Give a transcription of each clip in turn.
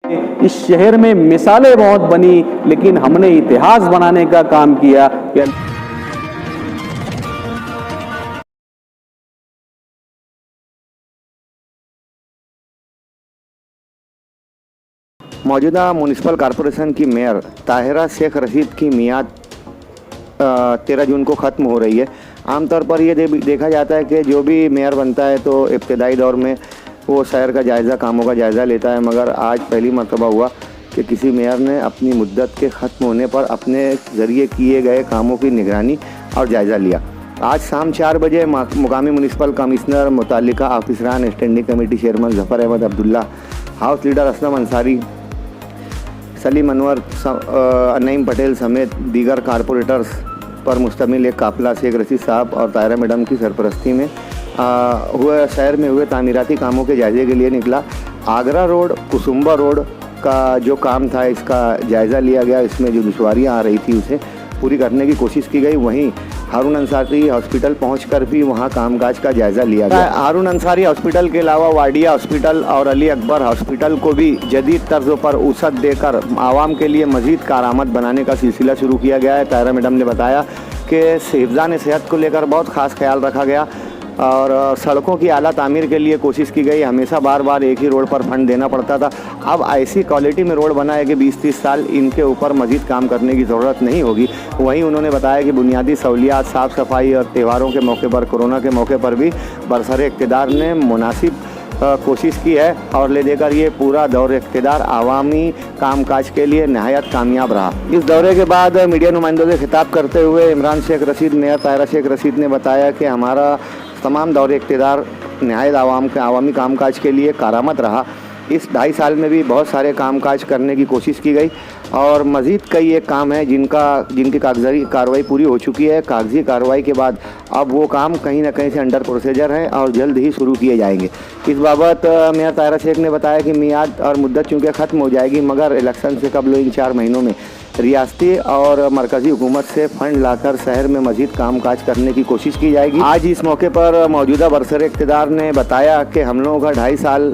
इस शहर में मिसालें बहुत बनी, लेकिन हमने इतिहास बनाने का काम किया। मौजूदा म्यूनिसिपल कॉरपोरेशन की मेयर ताहिरा शेख रशीद की मियाद 13 जून को ख़त्म हो रही है। आमतौर पर ये देखा जाता है कि जो भी मेयर बनता है तो इब्तदाई दौर में वो शहर का जायज़ा, कामों का जायज़ा लेता है, मगर आज पहली मरतबा हुआ कि किसी मेयर ने अपनी मुद्दत के ख़त्म होने पर अपने ज़रिए किए गए कामों की निगरानी और जायज़ा लिया। आज शाम 4 बजे मुकामी म्यूनिसिपल कमिश्नर, मुतालिका ऑफिसरान, standing committee chairman Zafar Ahmad Abdullah, house leader Aslam Ansari, Salim Anwar, Naeem Patel समेत दीगर कारपोरेटर्स पर मुश्तमिल एक काफ़िला शेख रशीद साहब और ताहिरा मैडम की सरपरस्ती में शहर में हुए तामीराती कामों के जायज़े के लिए निकला। आगरा रोड, कुसुम्बा रोड का जो काम था इसका जायज़ा लिया गया। इसमें जो दुश्वारियाँ आ रही थी उसे पूरी करने की कोशिश की गई। वहीं हारून अंसारी हॉस्पिटल पहुंचकर भी वहां कामकाज का जायज़ा लिया गया। हारून अंसारी हॉस्पिटल के अलावा वाडिया हॉस्पिटल और अली अकबर हॉस्पिटल को भी जदीद तर्ज पर वसअत देकर आवाम के लिए मज़ीद कारआमद बनाने का सिलसिला शुरू किया गया है। ताहिरा मैडम ने बताया कि हिफ़्ज़ान सेहत को लेकर बहुत ख़ास ख्याल रखा गया और सड़कों की आला तामीर के लिए कोशिश की गई। हमेशा बार बार एक ही रोड पर फंड देना पड़ता था। अब ऐसी क्वालिटी में रोड बना है कि 20-30 साल इनके ऊपर मज़ीद काम करने की ज़रूरत नहीं होगी। वहीं उन्होंने बताया कि बुनियादी सहूलियात, साफ़ सफाई और त्योहारों के मौके पर, कोरोना के मौके पर भी बरसर इक़्तिदार ने मुनासिब कोशिश की है और ले देकर ये पूरा दौर इक़्तिदार आवामी कामकाज के लिए नहायत कामयाब रहा। इस दौरे के बाद मीडिया नुमाइंदों से खिताब करते हुए इमरान शेख रशीद, मेयर ताहिरा शेख रशीद ने बताया कि हमारा तमाम दौर इक़्तिदार नहायत आवामी कामकाज के लिए कारआमद रहा। इस 2.5 साल में भी बहुत सारे कामकाज करने की कोशिश की गई और मज़ीद कई एक काम है जिनकी कागज़ी कार्रवाई पूरी हो चुकी है। कागज़ी कार्रवाई के बाद अब वो काम कहीं ना कहीं से अंडर प्रोसीजर हैं और जल्द ही शुरू किए जाएंगे। इस बाबत मेयर ताहिरा शेख ने बताया कि मियाद और मुद्दत चूँकि ख़त्म हो जाएगी, मगर इलेक्शन से कबल इन 4 महीनों में रियासती और मरकज़ी हुकूमत से फ़ंड लाकर शहर में मज़ीद कामकाज करने की कोशिश की जाएगी। आज इस मौके पर मौजूदा बरसर इक़्तिदार ने बताया कि हम लोगों का 2.5 साल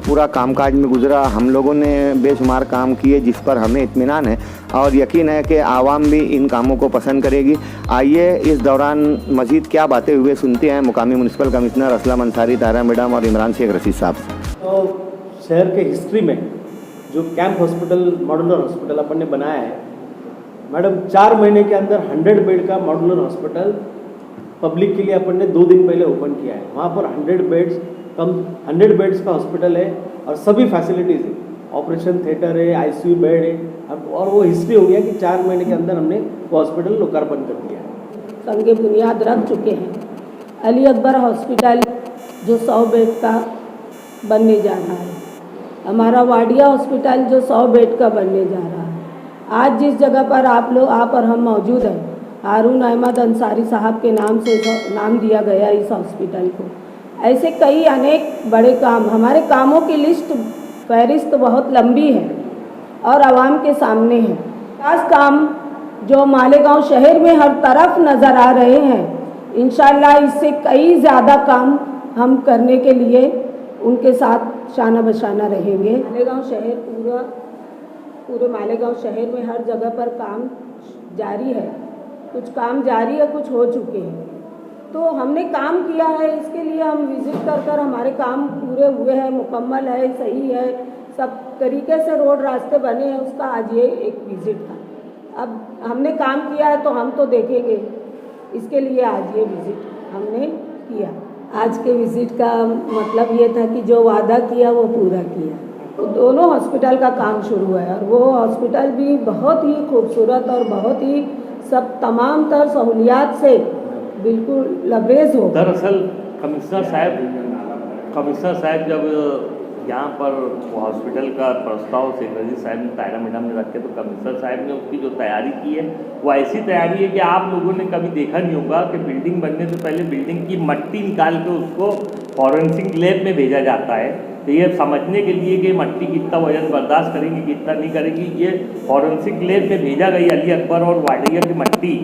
पूरा कामकाज में गुजरा। हम लोगों ने बेशुमार काम किए जिस पर हमें इत्मीनान है और यकीन है कि आवाम भी इन कामों को पसंद करेगी। आइए इस दौरान मज़ीद क्या बातें हुए सुनते हैं मुकामी municipal commissioner Aslam Ansari, Tahira madam और इमरान शेख रशीद साहब से। तो शहर के हिस्ट्री में जो कैंप हॉस्पिटल, मॉड्यूलर हॉस्पिटल अपन ने बनाया है, मैडम 4 महीने के अंदर 100 बेड का मॉड्यूलर हॉस्पिटल पब्लिक के लिए अपन ने 2 दिन पहले ओपन किया है। वहाँ पर 100 बेड्स का हॉस्पिटल है और सभी फैसिलिटीज़ है, ऑपरेशन थिएटर है, आईसीयू बेड है और वो हिस्ट्री हो गया कि 4 महीने के अंदर हमने वो हॉस्पिटल लोकार्पण कर दिया है। संगे बुनियाद रख चुके हैं। अली अकबर हॉस्पिटल जो 100 बेड का बनने जा रहा है, हमारा वाडिया हॉस्पिटल जो 100 बेड का बनने जा रहा है। आज जिस जगह पर आप और हम मौजूद हैं, हारून अहमद अंसारी साहब के नाम से नाम दिया गया इस हॉस्पिटल को। ऐसे कई अनेक बड़े काम, हमारे कामों की लिस्ट, फहरिस्त बहुत लंबी है और आवाम के सामने है। खास काम जो मालेगांव शहर में हर तरफ नज़र आ रहे हैं, इंशाअल्लाह इससे कई ज़्यादा काम हम करने के लिए उनके साथ शाना बशाना रहेंगे। मालेगांव शहर पूरे मालेगांव शहर में हर जगह पर काम जारी है। कुछ काम जारी है, कुछ हो चुके हैं। तो हमने काम किया है, इसके लिए हम विज़िट कर हमारे काम पूरे हुए हैं, मुकम्मल है, सही है, सब तरीके से रोड रास्ते बने हैं। उसका आज ये एक विज़िट था। अब हमने काम किया है तो हम तो देखेंगे, इसके लिए आज ये विज़िट हमने किया। आज के विज़िट का मतलब ये था कि जो वादा किया वो पूरा किया। तो दोनं हॉस्पिटल का काम शुरू है और वो हॉस्पिटल भी बहुत ही खूबसूरत और बहुत ही सब तमाम तर सहूलियात से बिल्कुल लबरेज हो। दरअसल कमिश्नर साहब जब यहाँ पर वो हॉस्पिटल का प्रस्ताव शेख रशीद साहब ने, ताहिरा मैडम ने रखे, तो कमिश्नर साहब ने उसकी जो तैयारी की है वो ऐसी तैयारी है कि आप लोगों ने कभी देखा नहीं होगा कि बिल्डिंग बनने से पहले बिल्डिंग की मट्टी निकाल के उसको फॉरेंसिक लैब में भेजा जाता है। तो ये समझने के लिए कि मट्टी कितना वजन बर्दाश्त करेगी, कितना नहीं करेगी, ये फॉरेंसिक लैब में भेजा गई अली अकबर और वाडिया की मट्टी।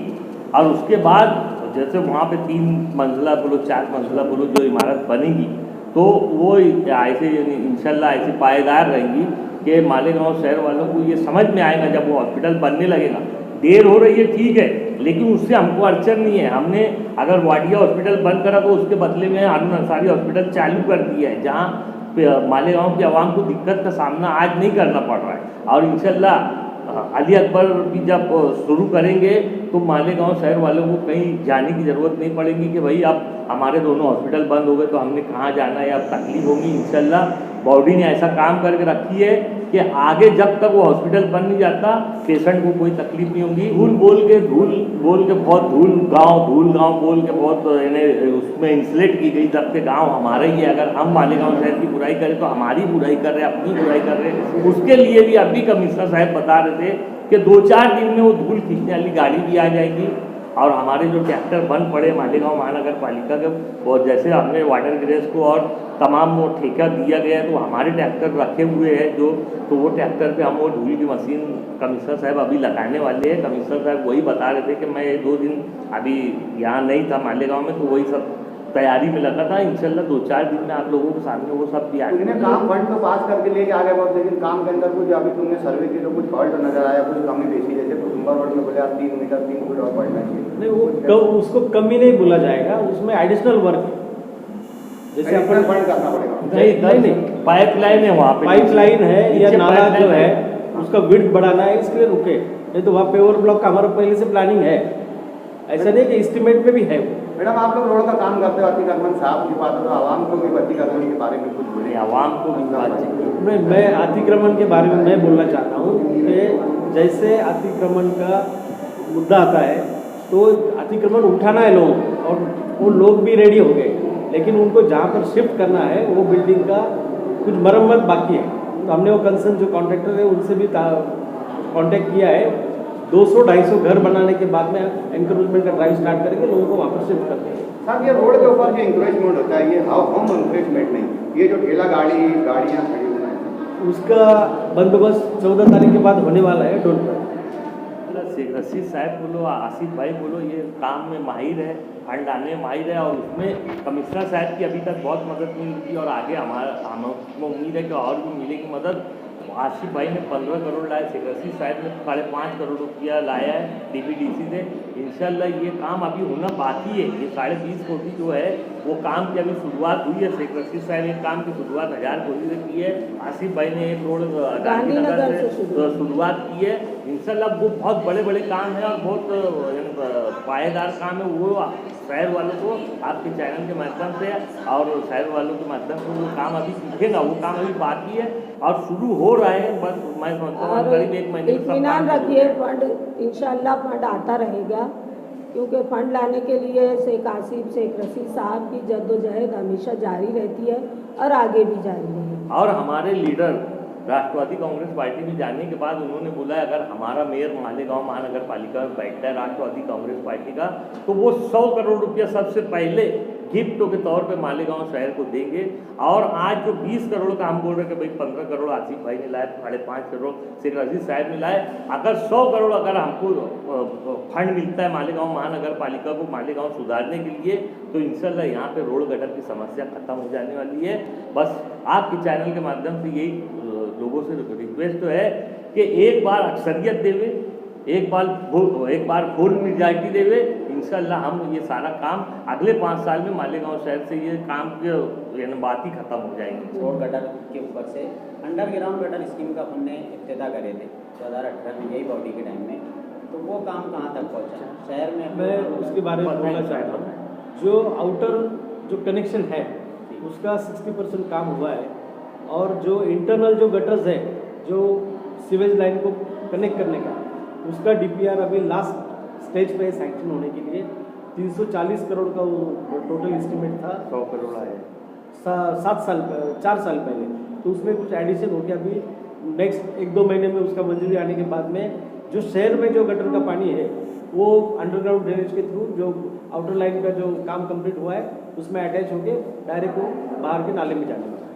और उसके बाद जैसे वहाँ पे 3 मंजिला बोलो, 4 मंजिला बोलो जो इमारत बनेगी, तो वो ऐसे इंशाल्लाह ऐसी पायेदार रहेंगी कि मालेगांव शहर वालों को ये समझ में आएगा जब वो हॉस्पिटल बनने लगेगा। देर हो रही है ठीक है, लेकिन उससे हमको अड़चन नहीं है। हमने अगर वाडिया हॉस्पिटल बंद करा तो उसके बदले में हारून अंसारी हॉस्पिटल चालू कर दिया है, जहाँ मालेगांव की आवाम को दिक्कत का सामना आज नहीं करना पड़ रहा है। और इंशाल्लाह अली अकबर भी जब शुरू करेंगे तो मालेगांव शहर वालों को कहीं जाने की ज़रूरत नहीं पड़ेगी कि भाई अब हमारे दोनों हॉस्पिटल बंद हो गए तो हमने कहाँ जाना है, अब तकलीफ होगी। इंशाल्लाह बॉडी ने ऐसा काम करके रखी है कि आगे जब तक वो हॉस्पिटल बन नहीं जाता पेशेंट को कोई तकलीफ नहीं होगी। धूल बोल के बहुत धूल गांव बोल के बहुत उसमें इंसुलेट की गई, तब के गांव हमारा ही है। अगर हम मालेगांव शहर की बुराई करें तो हमारी बुराई कर रहे हैं, अपनी बुराई कर रहे हैं। उसके लिए भी अभी कमिश्नर साहब बता रहे थे कि 2-4 दिन में वो धूल खींचने वाली गाड़ी भी आ जाएगी और हमारे जो ट्रैक्टर बंद पड़े मालेगांव महानगर पालिका के, और जैसे हमने वाटर गैरेज को और तमाम वो ठेका दिया गया है तो हमारे ट्रैक्टर रखे हुए हैं जो, तो वो ट्रैक्टर पे हम वो धूल की मशीन कमिश्नर साहब अभी लगाने वाले हैं। कमिश्नर साहब वही बता रहे थे कि मैं 2 दिन अभी यहाँ नहीं था मालेगांव में, तो वही सब तैयारी में लगा था। इंशाल्लाह 2-4 दिन में आप लोगों के सामने वो सब भी आ तुमने काम फंड तो पास करके लेके आ गए बहुत, लेकिन काम के अंदर कुछ अभी तुमने सर्वे की तो कुछ फॉल्ट नजर आया, कुछ कमी बेची, जैसे कुसुम्बर रोड में बोले आप 3 मीटर 3 फुट और बढ़ना चाहिए। नहीं वो उसको कमी नहीं बोला जाएगा, उसमें एडिशनल वर्क है। जैसे अपन फंड करना पड़ेगा। नहीं पाइपलाइन है, वहाँ पे पाइपलाइन है या नीचे नाला pipeline जो है उसका विड्थ बढ़ाना है, इसके लिए रुके। नहीं तो वहाँ पेवर ब्लॉक का हमारा पहले से प्लानिंग है, ऐसा नहीं कि एस्टिमेट में भी है। मैडम आप लोग रोड का काम करते हो, अतिक्रमण साफ की बात है तो आवाम को भी अतिक्रमण के बारे में कुछ बोले। आवाम को भी बात चाहिए। मैं अतिक्रमण के बारे में मैं बोलना चाहता हूँ कि जैसे अतिक्रमण का मुद्दा आता है तो अतिक्रमण उठाना है लोगों को, और वो लोग भी रेडी हो गए, लेकिन उनको जहाँ पर शिफ्ट करना है वो बिल्डिंग का कुछ मरम्मत बाकी है। तो हमने वो कंसर्न जो कॉन्ट्रैक्टर है उनसे भी कांटेक्ट किया है। 200-250 घर बनाने के बाद में एनक्रोचमेंट का ड्राइव स्टार्ट करेंगे, लोगों को वापस शिफ्ट करते हैं। साहब ये रोड के ऊपर जो इंक्रोचमेंट होता है, ये होम इंक्रोचमेंट नहीं, ये जो ठेला गाड़ियाँ खड़ी हुई हैं उसका बंदोबस्त 14 तारीख के बाद होने वाला है। Don't worry. शेख रशीद साहब बोलो, आसिफ भाई बोलो, ये काम में माहिर है, फंड आने में माहिर है, और उसमें कमिश्नर साहब की अभी तक बहुत मदद मिल रही है और आगे हमको उम्मीद है कि और भी मिलेगी मदद। आसिफ भाई ने 15 करोड़ लाए, शेख रशीद साहब ने 5.5 करोड़ रुपया लाया है DPDC से। इंशाल्लाह ये काम अभी होना बाकी है। ये 20.5 कोटी जो है वो काम की अभी शुरुआत हुई है। शेख रशीद साहब ने काम की शुरुआत 1000 कोटी से की है, आसिफ भाई ने 1 करोड़ गांधीनगर से शुरुआत की है। इंशाल्लाह वो बहुत बड़े काम हैं और बहुत पायेदार काम है। वो शहर वालों को आपके चैनल के माध्यम से और शहर वालों के माध्यम से वो काम अभी सीखेगा, वो काम अभी बाकी है और शुरू हो रहा है। बस मैं समझता हूँ करीब 1 महीने इत्मीनान रखिए, फंड इंशाल्लाह फंड आता रहेगा, क्योंकि फंड लाने के लिए शेख रशीद साहब की जद्दोजहद हमेशा जारी रहती है और आगे भी जारी रहेगी। और हमारे लीडर राष्ट्रवादी कांग्रेस पार्टी में जाने के बाद उन्होंने बोला अगर हमारा मेयर मालेगांव महानगर पालिका में बैठता है राष्ट्रवादी कांग्रेस पार्टी का तो वो 100 करोड़ रुपया सबसे पहले गिफ्टों के तौर पे मालेगांव शहर को देंगे। और आज जो 20 करोड़ का हम बोल रहे हैं कि भाई 15 करोड़ आसिफ भाई ने लाए, 5.5 करोड़ शेख रशीद साहब ने लाए, अगर 100 करोड़ अगर हमको फंड मिलता है मालेगांव महानगर पालिका को मालेगांव सुधारने के लिए तो इंशाल्लाह यहाँ पे रोड गटर की समस्या खत्म हो जाने वाली है। बस आपके चैनल के माध्यम से यही लोगों से रिक्वेस्ट तो है कि एक बार अक्सरियत देवे, एक बार फुल मेजॉरिटी देवे। इंशाल्लाह हम ये सारा काम अगले 5 साल में मालेगांव शहर से ये काम की बात ही खत्म हो जाएगी। रोड गटर के ऊपर से अंडरग्राउंड गटर स्कीम का हमने इब्तिदा करे थे 2018 में, यही बॉडी के टाइम में, तो वो काम कहाँ तक पहुँचा शहर में? मैं उसके बारे में बोलना चाहता हूँ। जो आउटर जो कनेक्शन है उसका 60% काम हुआ है, और जो इंटरनल जो गटर्स है जो सीवेज लाइन को कनेक्ट करने का उसका DPR अभी लास्ट स्टेज पे सैंक्शन होने के लिए 340 करोड़ का वो टोटल एस्टिमेट था। 100 करोड़ आए 4 साल पहले, तो उसमें कुछ एडिशन हो गया। अभी नेक्स्ट 1-2 महीने में उसका मंजूरी आने के बाद में जो शहर में जो गटर का पानी है वो अंडरग्राउंड ड्रेनेज के थ्रू जो आउटर लाइन का जो काम कंप्लीट हुआ है उसमें अटैच होकर डायरेक्ट वो बाहर के नाले में जाने वाला है।